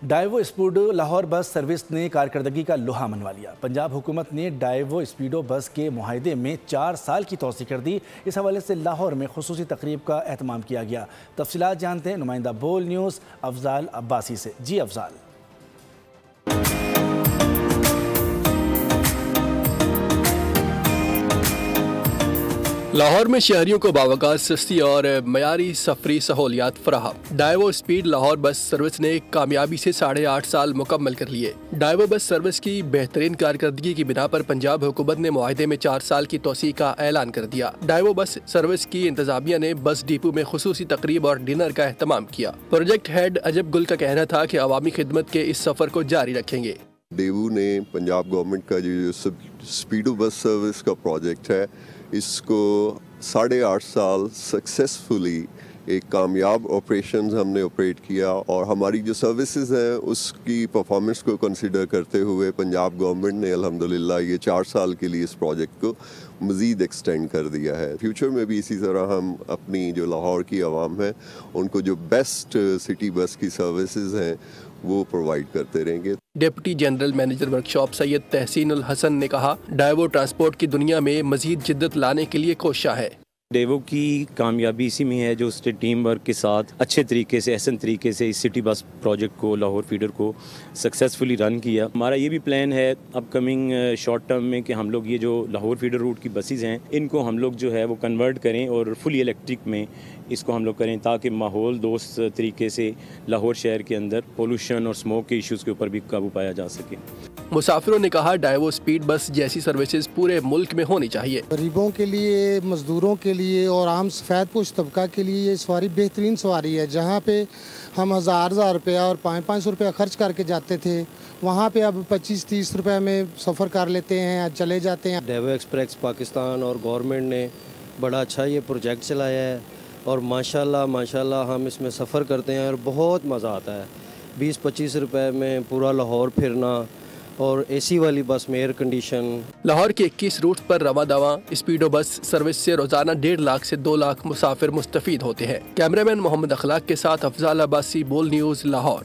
Dive speedo Lahore bus service نے کارکردگی کا لوہا منوا لیا۔ پنجاب حکومت نے ڈائیو اسپیڈو بس کے معاہدے میں 4 سال کی توسیع کر دی۔ اس حوالے سے لاہور میں خصوصی تقریب کا اہتمام کیا گیا۔ تفصیلات جانتے ہیں نمائندہ بول نیوز افضال عباسی سے۔ جی افضال۔ لاہور میں شہریوں کو باوقار سستی اور معیاری سفری سہولیات فراہم۔ Dive speed Lahore bus service نے کامیابی سے 8.5 سال مکمل کر لیے۔ ڈائیو بس سروس کی بہترین کارکردگی کی بنا پر پنجاب حکومت نے معاہدے میں 4 سال کی توسیع کا اعلان کر دیا۔ ڈائیو بس سروس کی انتظامیہ نے بس ڈپو میں خصوصی تقریب اور ڈنر کا اہتمام کیا۔ پروجیکٹ ہیڈ عجب گل کا کہنا تھا کہ عوامی خدمت کے اس سفر کو جاری رکھیں گے۔ ڈیوو نے پنجاب گورنمنٹ کا جو اسپیڈو بس سروس کا پروجیکٹ ہے، اس کو 8.5 سال سکسیسفلی ایک کامیاب آپریشنز ہم نے آپریٹ کیا، اور ہماری جو سروسز ہیں اس کی پرفارمنس کو کنسیڈر کرتے ہوئے پنجاب گورنمنٹ نے الحمدللہ یہ 4 سال کے لیے اس پروجیکٹ کو مزید ایکسٹینڈ کر دیا ہے۔ فیوچر میں بھی اسی طرح ہم اپنی جو لاہور کی عوام ہے ان کو جو بیسٹ سٹی بس کی سروسز ہیں وہ پرووائڈ کرتے رہیں گے۔ ڈپٹی جنرل مینیجر ورکشاپ سید تحسین الحسن نے کہا، ڈائیو ٹرانسپورٹ کی دنیا میں مزید جدت لانے کے لیے کوشاں ہے۔ ڈیوو کی کامیابی اسی میں ہے جو اس نے ٹیم ورک کے ساتھ اچھے طریقے سے احسن طریقے سے اس سٹی بس پروجیکٹ کو لاہور فیڈر کو سکسیسفلی رن کیا۔ ہمارا یہ بھی پلان ہے اپ کمنگ شارٹ ٹرم میں کہ ہم لوگ یہ جو لاہور فیڈر روٹ کی بسیز ہیں ان کو ہم لوگ جو ہے وہ کنورٹ کریں اور فلی الیکٹرک میں اس کو ہم لوگ کریں، تاکہ ماحول دوست طریقے سے لاہور شہر کے اندر پولوشن اور اسموک کے ایشوز کے اوپر بھی قابو پایا جا سکے۔ مسافروں نے کہا، ڈائیو اسپیڈ بس جیسی سروسز پورے ملک میں ہونی چاہیے۔ غریبوں کے لیے، مزدوروں کے لیے اور عام سفید پوش طبقہ کے لیے یہ سواری بہترین سواری ہے۔ جہاں پہ ہم 1000 روپیہ اور 500 روپیہ خرچ کر کے جاتے تھے، وہاں پہ اب 25-30 روپے میں سفر کر لیتے ہیں، چلے جاتے ہیں۔ ڈائیو ایکسپریس پاکستان اور گورنمنٹ نے بڑا اچھا یہ پروجیکٹ چلایا ہے، اور ماشاءاللہ ہم اس میں سفر کرتے ہیں اور بہت مزہ آتا ہے۔ 20-25 روپے میں پورا لاہور پھرنا، اور اے سی والی بس میں ایئر کنڈیشن۔ لاہور کے 21 روٹ پر رواں دواں اسپیڈو بس سروس سے روزانہ 1.5 لاکھ سے 2 لاکھ مسافر مستفید ہوتے ہیں۔ کیمرہ مین محمد اخلاق کے ساتھ افضال عباسی، بول نیوز، لاہور۔